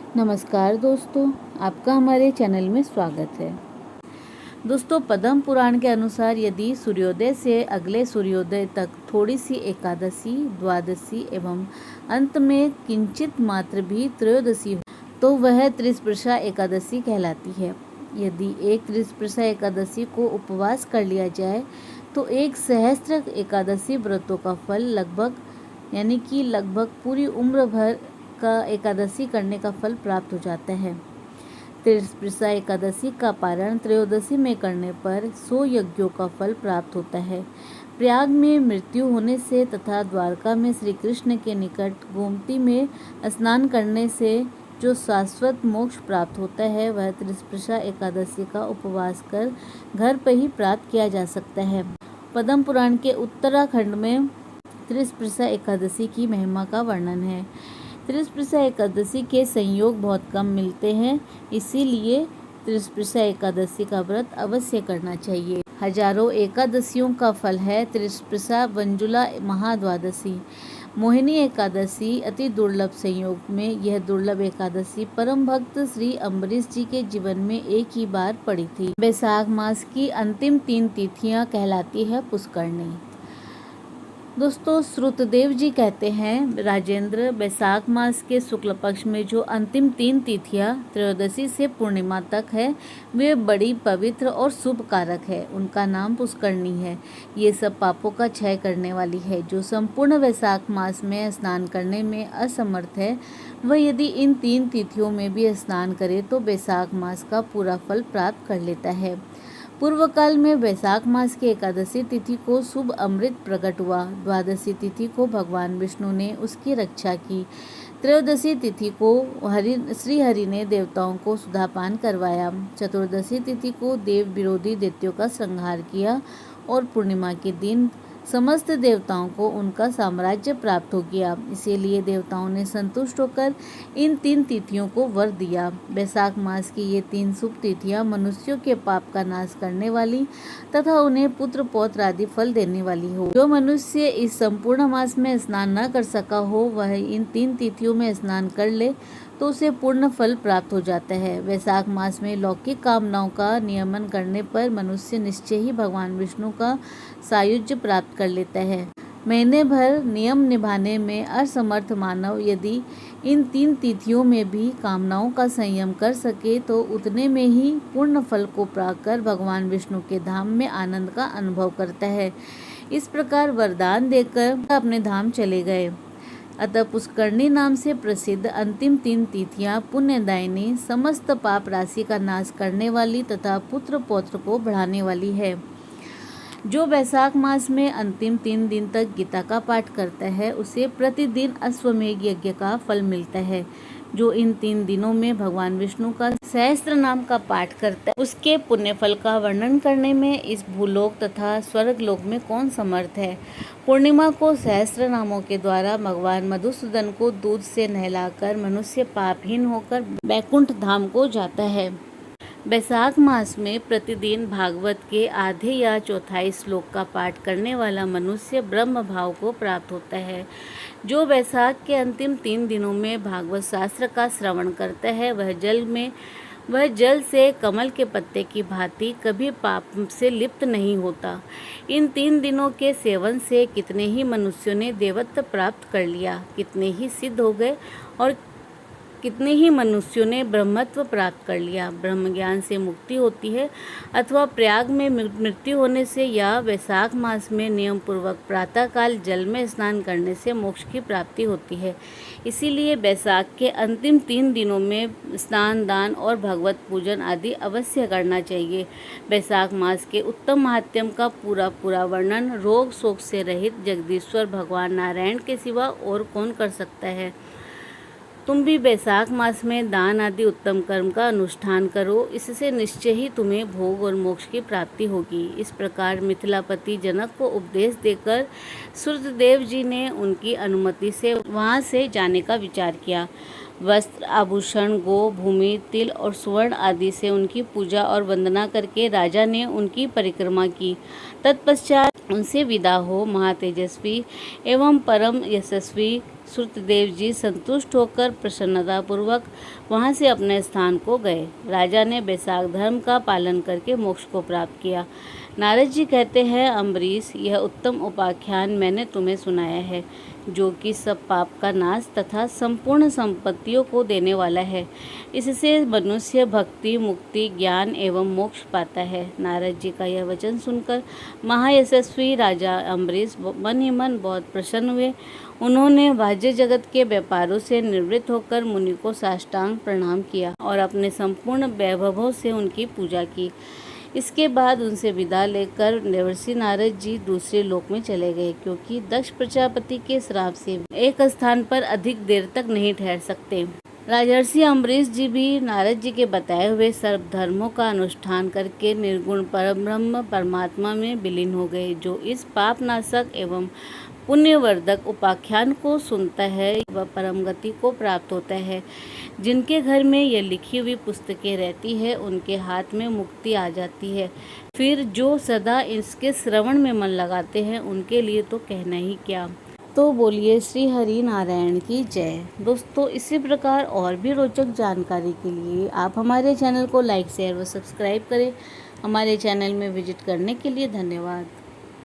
नमस्कार दोस्तों, आपका हमारे चैनल में स्वागत है। दोस्तों, पद्म पुराण के अनुसार यदि सूर्योदय से अगले सूर्योदय तक थोड़ी सी एकादशी, द्वादशी एवं अंत में किंचित मात्र भी त्रयोदशी हो तो वह त्रिस्पर्शा एकादशी कहलाती है। यदि एक त्रिस्पर्शा एकादशी को उपवास कर लिया जाए तो एक सहस्त्र एकादशी व्रतों का फल लगभग पूरी उम्र भर का एकादशी करने का फल प्राप्त हो जाता है। त्रिस्पर्शा एकादशी का पारण त्रयोदशी में करने पर 100 यज्ञों का फल प्राप्त होता है। प्रयाग में मृत्यु होने से तथा द्वारका में श्री कृष्ण के निकट गोमती में स्नान करने से जो शाश्वत मोक्ष प्राप्त होता है वह त्रिस्पर्शा एकादशी का उपवास कर घर पर ही प्राप्त किया जा सकता है। पद्म पुराण के उत्तराखंड में त्रिस्पर्शा एकादशी की महिमा का वर्णन है। त्रिस्पर्शा एकादशी के संयोग बहुत कम मिलते हैं, इसीलिए त्रिस्पर्शा एकादशी का व्रत अवश्य करना चाहिए। हजारों एकादशियों का फल है त्रिस्पर्शा मंजुला महाद्वादशी। मोहिनी एकादशी अति दुर्लभ संयोग में यह दुर्लभ एकादशी परम भक्त श्री अम्बरीश जी के जीवन में एक ही बार पड़ी थी। वैशाख मास की अंतिम 3 तिथियां कहलाती है पुष्करणी। दोस्तों, श्रुतदेव जी कहते हैं, राजेंद्र, वैशाख मास के शुक्ल पक्ष में जो अंतिम 3 तिथियां त्रयोदशी से पूर्णिमा तक है वे बड़ी पवित्र और शुभ कारक है। उनका नाम पुष्करणी है। ये सब पापों का क्षय करने वाली है। जो संपूर्ण वैशाख मास में स्नान करने में असमर्थ है वह यदि इन 3 तिथियों में भी स्नान करे तो वैशाख मास का पूरा फल प्राप्त कर लेता है। पूर्व काल में वैशाख मास की एकादशी तिथि को शुभ अमृत प्रकट हुआ। द्वादशी तिथि को भगवान विष्णु ने उसकी रक्षा की। त्रयोदशी तिथि को श्री हरि ने देवताओं को सुधापान करवाया। चतुर्दशी तिथि को देव विरोधी दैत्यों का संहार किया और पूर्णिमा के दिन समस्त देवताओं को उनका साम्राज्य प्राप्त हो गया। इसीलिए देवताओं ने संतुष्ट होकर इन 3 तिथियों को वर दिया। वैशाख मास की ये 3 शुभ तिथियां मनुष्यों के पाप का नाश करने वाली तथा उन्हें पुत्र पौत्र आदि फल देने वाली हो। जो मनुष्य इस संपूर्ण मास में स्नान न कर सका हो वह इन 3 तिथियों में स्नान कर ले तो उसे पूर्ण फल प्राप्त हो जाता है। वैशाख मास में लौकिक कामनाओं का नियमन करने पर मनुष्य निश्चय ही भगवान विष्णु का सायुज्य प्राप्त कर लेता है। महीने भर नियम निभाने में असमर्थ मानव यदि इन 3 तिथियों में भी कामनाओं का संयम कर सके तो उतने में ही पूर्ण फल को प्राप्त कर भगवान विष्णु के धाम में आनंद का अनुभव करता है। इस प्रकार वरदान देकर अपने धाम चले गए। अतः पुष्करणी नाम से प्रसिद्ध अंतिम 3 तिथियां पुण्यदायिनी, समस्त पाप राशि का नाश करने वाली तथा पुत्र पौत्र को बढ़ाने वाली है। जो वैशाख मास में अंतिम 3 दिन तक गीता का पाठ करता है उसे प्रतिदिन अश्वमेध यज्ञ का फल मिलता है। जो इन 3 दिनों में भगवान विष्णु का सहस्त्र नाम का पाठ करता है उसके पुण्य फल का वर्णन करने में इस भूलोक तथा स्वर्ग लोक में कौन समर्थ है। पूर्णिमा को सहस्त्र नामों के द्वारा भगवान मधुसूदन को दूध से नहलाकर मनुष्य पापहीन होकर बैकुंठ धाम को जाता है। वैशाख मास में प्रतिदिन भागवत के आधे या चौथाई श्लोक का पाठ करने वाला मनुष्य ब्रह्म भाव को प्राप्त होता है। जो वैशाख के अंतिम 3 दिनों में भागवत शास्त्र का श्रवण करता है वह जल से कमल के पत्ते की भांति कभी पाप से लिप्त नहीं होता। इन 3 दिनों के सेवन से कितने ही मनुष्यों ने देवत्व प्राप्त कर लिया, कितने ही सिद्ध हो गए और कितने ही मनुष्यों ने ब्रह्मत्व प्राप्त कर लिया। ब्रह्म ज्ञान से मुक्ति होती है अथवा प्रयाग में मृत्यु होने से या वैशाख मास में नियम पूर्वक प्रातःकाल जल में स्नान करने से मोक्ष की प्राप्ति होती है। इसीलिए वैशाख के अंतिम 3 दिनों में स्नान, दान और भगवत पूजन आदि अवश्य करना चाहिए। वैशाख मास के उत्तम महात्म्य का पूरा वर्णन रोग शोक से रहित जगदीश्वर भगवान नारायण के सिवा और कौन कर सकता है। तुम भी वैशाख मास में दान आदि उत्तम कर्म का अनुष्ठान करो, इससे निश्चय ही तुम्हें भोग और मोक्ष की प्राप्ति होगी। इस प्रकार मिथिलापति जनक को उपदेश देकर श्रुतदेव जी ने उनकी अनुमति से वहां से जाने का विचार किया। वस्त्र, आभूषण, गो, भूमि, तिल और सुवर्ण आदि से उनकी पूजा और वंदना करके राजा ने उनकी परिक्रमा की। तत्पश्चात उनसे विदा हो महातेजस्वी एवं परम यशस्वी श्रुतदेव जी संतुष्ट होकर प्रसन्नतापूर्वक वहाँ से अपने स्थान को गए। राजा ने बैसाख धर्म का पालन करके मोक्ष को प्राप्त किया। नारद जी कहते हैं, अम्बरीश, यह उत्तम उपाख्यान मैंने तुम्हें सुनाया है, जो कि सब पाप का नाश तथा संपूर्ण संपत्तियों को देने वाला है। इससे मनुष्य भक्ति, मुक्ति, ज्ञान एवं मोक्ष पाता है। नारद जी का यह वचन सुनकर महायशस्वी राजा अम्बरीश मन ही मन बहुत प्रसन्न हुए। उन्होंने वाह्य जगत के व्यापारों से निवृत्त होकर मुनि को साष्टांग प्रणाम किया और अपने संपूर्ण वैभवों से उनकी पूजा की। इसके बाद उनसे विदा लेकर देवर्षि नारद जी दूसरे लोक में चले गए, क्योंकि दक्ष प्रजापति के श्राप से एक स्थान पर अधिक देर तक नहीं ठहर सकते। राजर्षि अम्बरीश जी भी नारद जी के बताए हुए सर्व धर्मों का अनुष्ठान करके निर्गुण परब्रह्म परमात्मा में विलीन हो गए। जो इस पाप नाशक एवं पुण्यवर्धक उपाख्यान को सुनता है वह परम गति को प्राप्त होता है। जिनके घर में यह लिखी हुई पुस्तकें रहती है उनके हाथ में मुक्ति आ जाती है। फिर जो सदा इसके श्रवण में मन लगाते हैं उनके लिए तो कहना ही क्या। तो बोलिए श्री हरि नारायण की जय। दोस्तों, इसी प्रकार और भी रोचक जानकारी के लिए आप हमारे चैनल को लाइक, शेयर व सब्सक्राइब करें। हमारे चैनल में विजिट करने के लिए धन्यवाद।